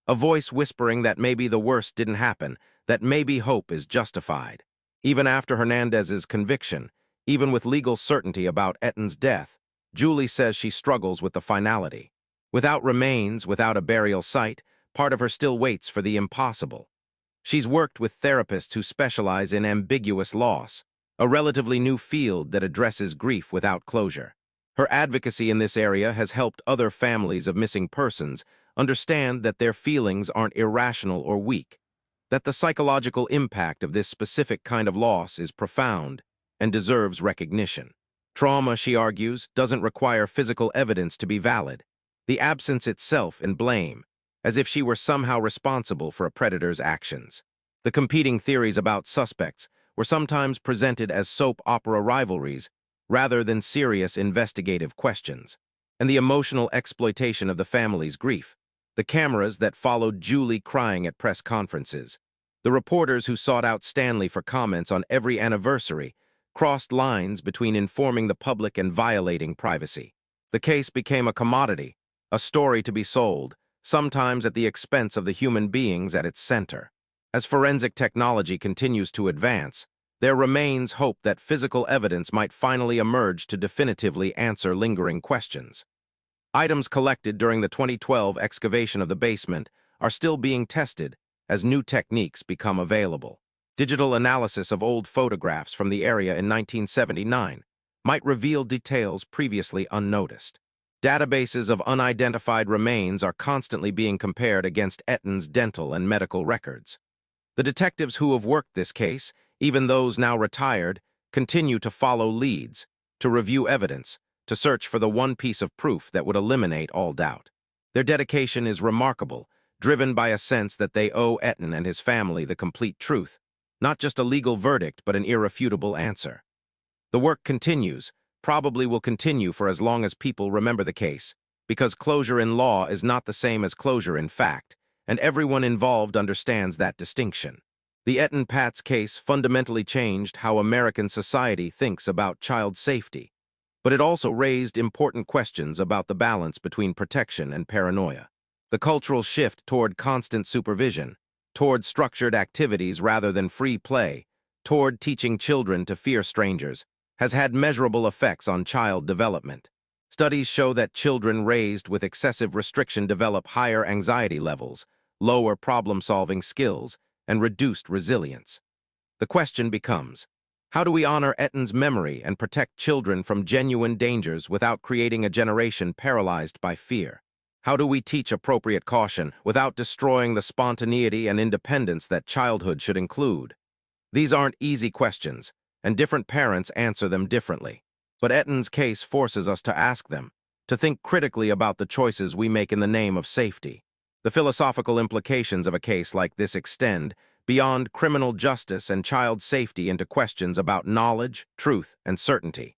a voice whispering that maybe the worst didn't happen, that maybe hope is justified. Even after Hernandez's conviction, even with legal certainty about Etan's death, Julie says she struggles with the finality. Without remains, without a burial site, part of her still waits for the impossible. She's worked with therapists who specialize in ambiguous loss, a relatively new field that addresses grief without closure. Her advocacy in this area has helped other families of missing persons understand that their feelings aren't irrational or weak, that the psychological impact of this specific kind of loss is profound and deserves recognition. Trauma, she argues, doesn't require physical evidence to be valid. The absence itself in blame, as if she were somehow responsible for a predator's actions. The competing theories about suspects were sometimes presented as soap opera rivalries rather than serious investigative questions. And the emotional exploitation of the family's grief, the cameras that followed Julie crying at press conferences, the reporters who sought out Stanley for comments on every anniversary, crossed lines between informing the public and violating privacy. The case became a commodity, a story to be sold, sometimes at the expense of the human beings at its center. As forensic technology continues to advance, there remains hope that physical evidence might finally emerge to definitively answer lingering questions. Items collected during the 2012 excavation of the basement are still being tested as new techniques become available. Digital analysis of old photographs from the area in 1979 might reveal details previously unnoticed. Databases of unidentified remains are constantly being compared against Etan's dental and medical records. The detectives who have worked this case, even those now retired, continue to follow leads, to review evidence, to search for the one piece of proof that would eliminate all doubt. Their dedication is remarkable, driven by a sense that they owe Etan and his family the complete truth, not just a legal verdict but an irrefutable answer. The work continues, probably will continue for as long as people remember the case, because closure in law is not the same as closure in fact, and everyone involved understands that distinction. The Etan Patz case fundamentally changed how American society thinks about child safety, but it also raised important questions about the balance between protection and paranoia. The cultural shift toward constant supervision, toward structured activities rather than free play, toward teaching children to fear strangers, has had measurable effects on child development. Studies show that children raised with excessive restriction develop higher anxiety levels, lower problem-solving skills, and reduced resilience. The question becomes, how do we honor Etan's memory and protect children from genuine dangers without creating a generation paralyzed by fear? How do we teach appropriate caution without destroying the spontaneity and independence that childhood should include? These aren't easy questions, and different parents answer them differently. But Etan's case forces us to ask them, to think critically about the choices we make in the name of safety. The philosophical implications of a case like this extend beyond criminal justice and child safety into questions about knowledge, truth, and certainty.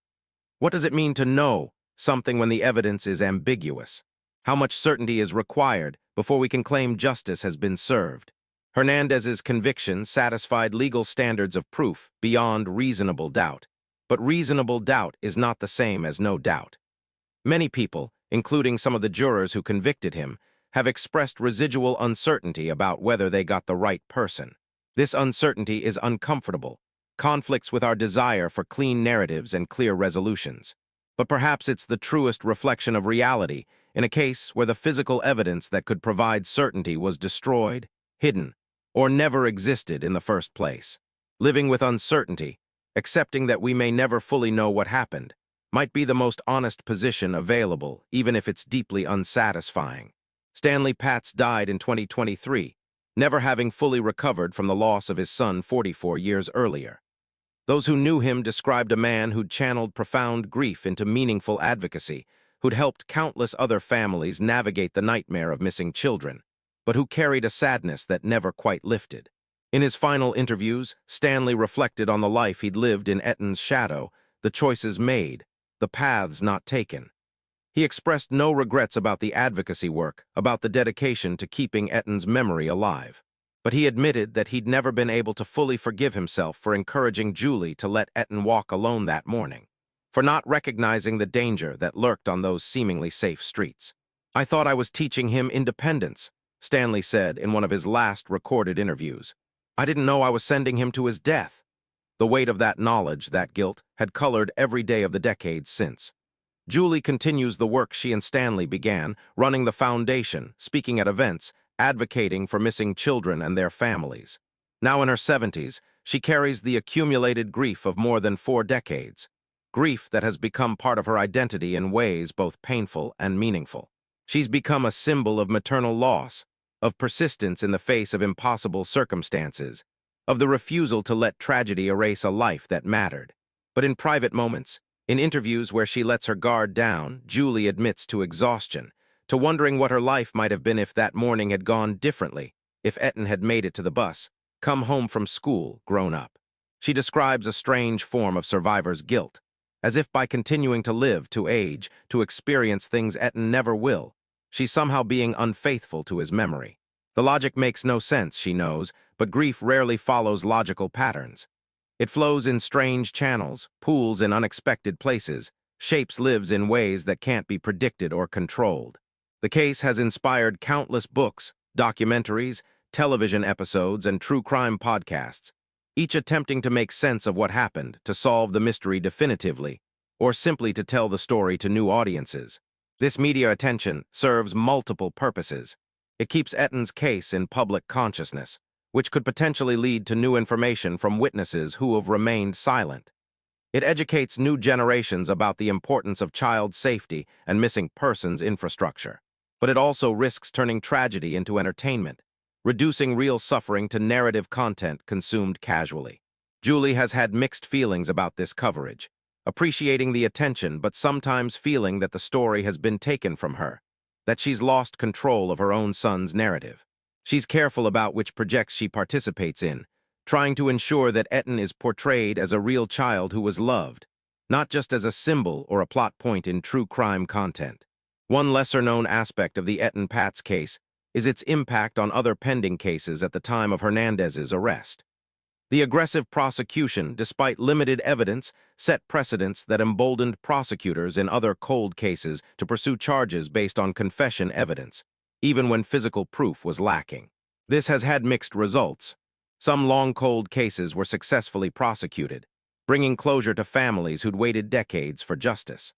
What does it mean to know something when the evidence is ambiguous? How much certainty is required before we can claim justice has been served? Hernandez's conviction satisfied legal standards of proof beyond reasonable doubt, but reasonable doubt is not the same as no doubt. Many people, including some of the jurors who convicted him, have expressed residual uncertainty about whether they got the right person. This uncertainty is uncomfortable, conflicts with our desire for clean narratives and clear resolutions. But perhaps it's the truest reflection of reality in a case where the physical evidence that could provide certainty was destroyed, hidden, or never existed in the first place. Living with uncertainty, accepting that we may never fully know what happened, might be the most honest position available, even if it's deeply unsatisfying. Stanley Patz died in 2023, never having fully recovered from the loss of his son 44 years earlier. Those who knew him described a man who'd channeled profound grief into meaningful advocacy, who'd helped countless other families navigate the nightmare of missing children, but who carried a sadness that never quite lifted. In his final interviews, Stanley reflected on the life he'd lived in Etan's shadow, the choices made, the paths not taken. He expressed no regrets about the advocacy work, about the dedication to keeping Etan's memory alive. But he admitted that he'd never been able to fully forgive himself for encouraging Julie to let Etan walk alone that morning, for not recognizing the danger that lurked on those seemingly safe streets. "I thought I was teaching him independence," Stanley said in one of his last recorded interviews. "I didn't know I was sending him to his death." The weight of that knowledge, that guilt, had colored every day of the decades since. Julie continues the work she and Stanley began, running the foundation, speaking at events, advocating for missing children and their families. Now in her 70s, she carries the accumulated grief of more than 4 decades, grief that has become part of her identity in ways both painful and meaningful. She's become a symbol of maternal loss, of persistence in the face of impossible circumstances, of the refusal to let tragedy erase a life that mattered. But in private moments, in interviews where she lets her guard down, Julie admits to exhaustion, to wondering what her life might have been if that morning had gone differently, if Etan had made it to the bus, come home from school, grown up. She describes a strange form of survivor's guilt, as if by continuing to live, to age, to experience things Etan never will, she's somehow being unfaithful to his memory. The logic makes no sense, she knows, but grief rarely follows logical patterns. It flows in strange channels, pools in unexpected places, shapes lives in ways that can't be predicted or controlled. The case has inspired countless books, documentaries, television episodes, and true crime podcasts, each attempting to make sense of what happened, to solve the mystery definitively, or simply to tell the story to new audiences. This media attention serves multiple purposes. It keeps Etan's case in public consciousness, which could potentially lead to new information from witnesses who have remained silent. It educates new generations about the importance of child safety and missing persons infrastructure. But it also risks turning tragedy into entertainment, reducing real suffering to narrative content consumed casually. Julie has had mixed feelings about this coverage, appreciating the attention but sometimes feeling that the story has been taken from her, that she's lost control of her own son's narrative. She's careful about which projects she participates in, trying to ensure that Etan is portrayed as a real child who was loved, not just as a symbol or a plot point in true crime content. One lesser-known aspect of the Etan Patz case is its impact on other pending cases at the time of Hernandez's arrest. The aggressive prosecution, despite limited evidence, set precedents that emboldened prosecutors in other cold cases to pursue charges based on confession evidence, even when physical proof was lacking. This has had mixed results. Some long cold cases were successfully prosecuted, bringing closure to families who'd waited decades for justice.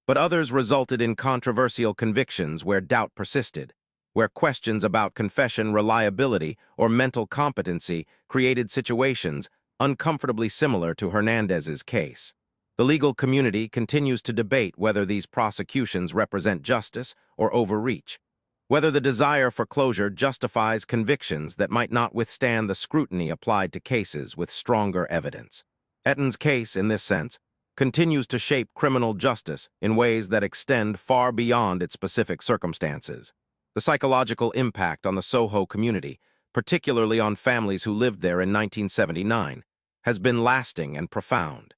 But others resulted in controversial convictions where doubt persisted, where questions about confession reliability or mental competency created situations uncomfortably similar to Hernandez's case. The legal community continues to debate whether these prosecutions represent justice or overreach, whether the desire for closure justifies convictions that might not withstand the scrutiny applied to cases with stronger evidence. Etan's case, in this sense, continues to shape criminal justice in ways that extend far beyond its specific circumstances. The psychological impact on the Soho community, particularly on families who lived there in 1979, has been lasting and profound.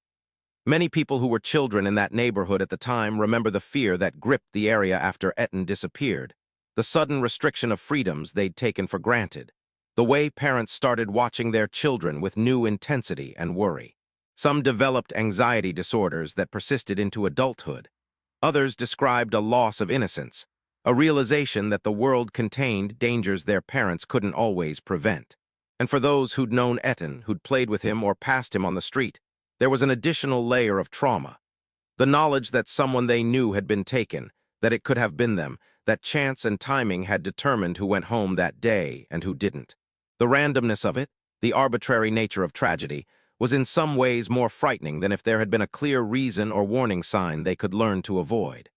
Many people who were children in that neighborhood at the time remember the fear that gripped the area after Etan disappeared, the sudden restriction of freedoms they'd taken for granted, the way parents started watching their children with new intensity and worry. Some developed anxiety disorders that persisted into adulthood. Others described a loss of innocence, a realization that the world contained dangers their parents couldn't always prevent. And for those who'd known Etan, who'd played with him or passed him on the street, there was an additional layer of trauma. The knowledge that someone they knew had been taken, that it could have been them, that chance and timing had determined who went home that day and who didn't. The randomness of it, the arbitrary nature of tragedy, was in some ways more frightening than if there had been a clear reason or warning sign they could learn to avoid.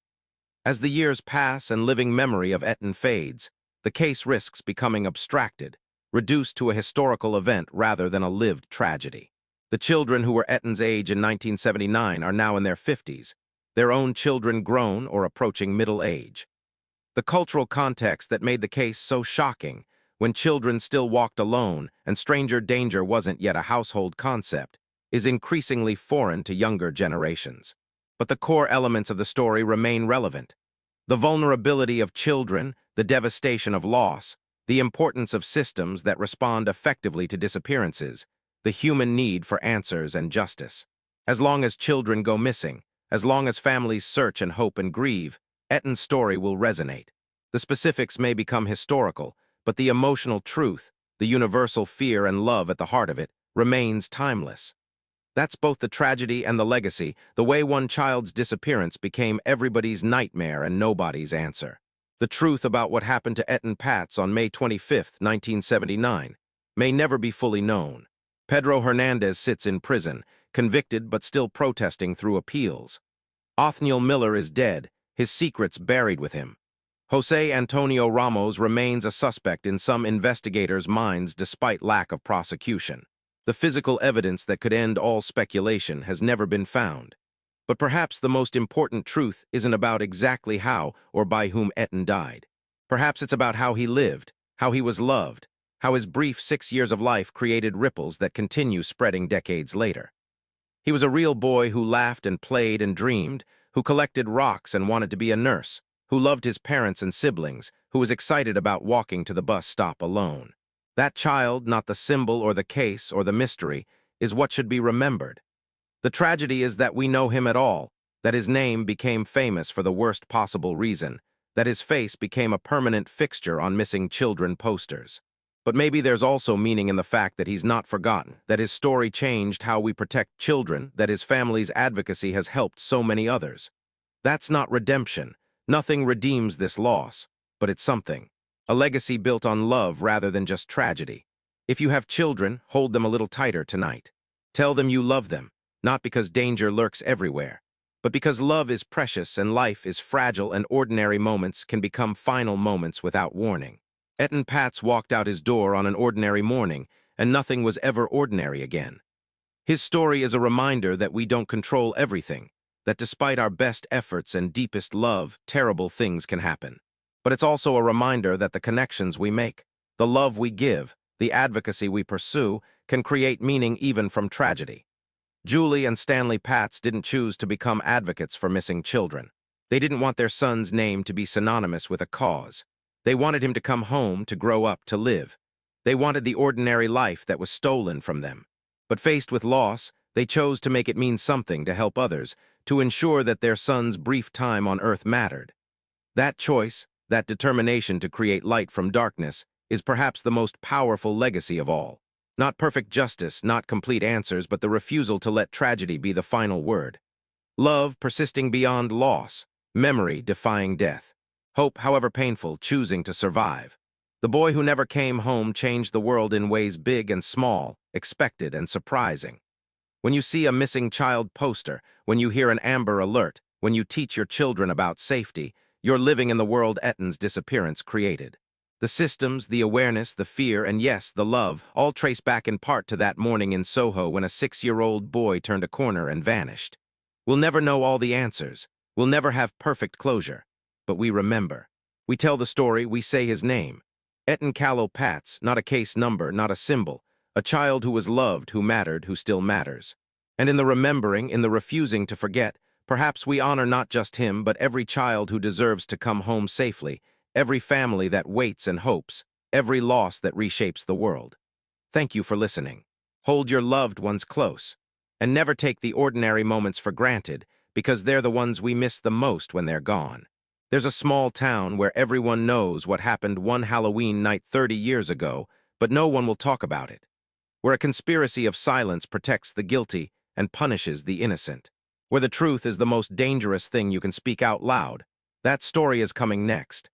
As the years pass and living memory of Etan fades, the case risks becoming abstracted, reduced to a historical event rather than a lived tragedy. The children who were Etan's age in 1979 are now in their 50s, their own children grown or approaching middle age. The cultural context that made the case so shocking, when children still walked alone and stranger danger wasn't yet a household concept, is increasingly foreign to younger generations. But the core elements of the story remain relevant. The vulnerability of children, the devastation of loss, the importance of systems that respond effectively to disappearances, the human need for answers and justice. As long as children go missing, as long as families search and hope and grieve, Etan's story will resonate. The specifics may become historical, but the emotional truth, the universal fear and love at the heart of it, remains timeless. That's both the tragedy and the legacy, the way one child's disappearance became everybody's nightmare and nobody's answer. The truth about what happened to Etan Patz on May 25, 1979, may never be fully known, Pedro Hernandez sits in prison, convicted but still protesting through appeals. Othniel Miller is dead, his secrets buried with him. Jose Antonio Ramos remains a suspect in some investigators' minds despite lack of prosecution. The physical evidence that could end all speculation has never been found. But perhaps the most important truth isn't about exactly how or by whom Etan died. Perhaps it's about how he lived, how he was loved, how his brief 6 years of life created ripples that continue spreading decades later. He was a real boy who laughed and played and dreamed, who collected rocks and wanted to be a nurse, who loved his parents and siblings, who was excited about walking to the bus stop alone. That child, not the symbol or the case or the mystery, is what should be remembered. The tragedy is that we know him at all, that his name became famous for the worst possible reason, that his face became a permanent fixture on missing children posters. But maybe there's also meaning in the fact that he's not forgotten, that his story changed how we protect children, that his family's advocacy has helped so many others. That's not redemption. Nothing redeems this loss, but it's something. A legacy built on love rather than just tragedy. If you have children, hold them a little tighter tonight. Tell them you love them, not because danger lurks everywhere, but because love is precious and life is fragile and ordinary moments can become final moments without warning. Etan Patz walked out his door on an ordinary morning, and nothing was ever ordinary again. His story is a reminder that we don't control everything, that despite our best efforts and deepest love, terrible things can happen. But it's also a reminder that the connections we make, the love we give, the advocacy we pursue, can create meaning even from tragedy. Julie and Stanley Patz didn't choose to become advocates for missing children. They didn't want their son's name to be synonymous with a cause. They wanted him to come home, to grow up, to live. They wanted the ordinary life that was stolen from them. But faced with loss, they chose to make it mean something to help others, to ensure that their son's brief time on earth mattered. That choice, that determination to create light from darkness, is perhaps the most powerful legacy of all. Not perfect justice, not complete answers, but the refusal to let tragedy be the final word. Love persisting beyond loss, memory defying death. Hope, however painful, choosing to survive. The boy who never came home changed the world in ways big and small, expected and surprising. When you see a missing child poster, when you hear an Amber Alert, when you teach your children about safety, you're living in the world Etan's disappearance created. The systems, the awareness, the fear, and yes, the love, all trace back in part to that morning in Soho when a 6-year-old boy turned a corner and vanished. We'll never know all the answers. We'll never have perfect closure. But we remember. We tell the story, we say his name. Etan Patz, not a case number, not a symbol. A child who was loved, who mattered, who still matters. And in the remembering, in the refusing to forget, perhaps we honor not just him, but every child who deserves to come home safely, every family that waits and hopes, every loss that reshapes the world. Thank you for listening. Hold your loved ones close. And never take the ordinary moments for granted, because they're the ones we miss the most when they're gone. There's a small town where everyone knows what happened one Halloween night 30 years ago, but no one will talk about it. Where a conspiracy of silence protects the guilty and punishes the innocent. Where the truth is the most dangerous thing you can speak out loud. That story is coming next.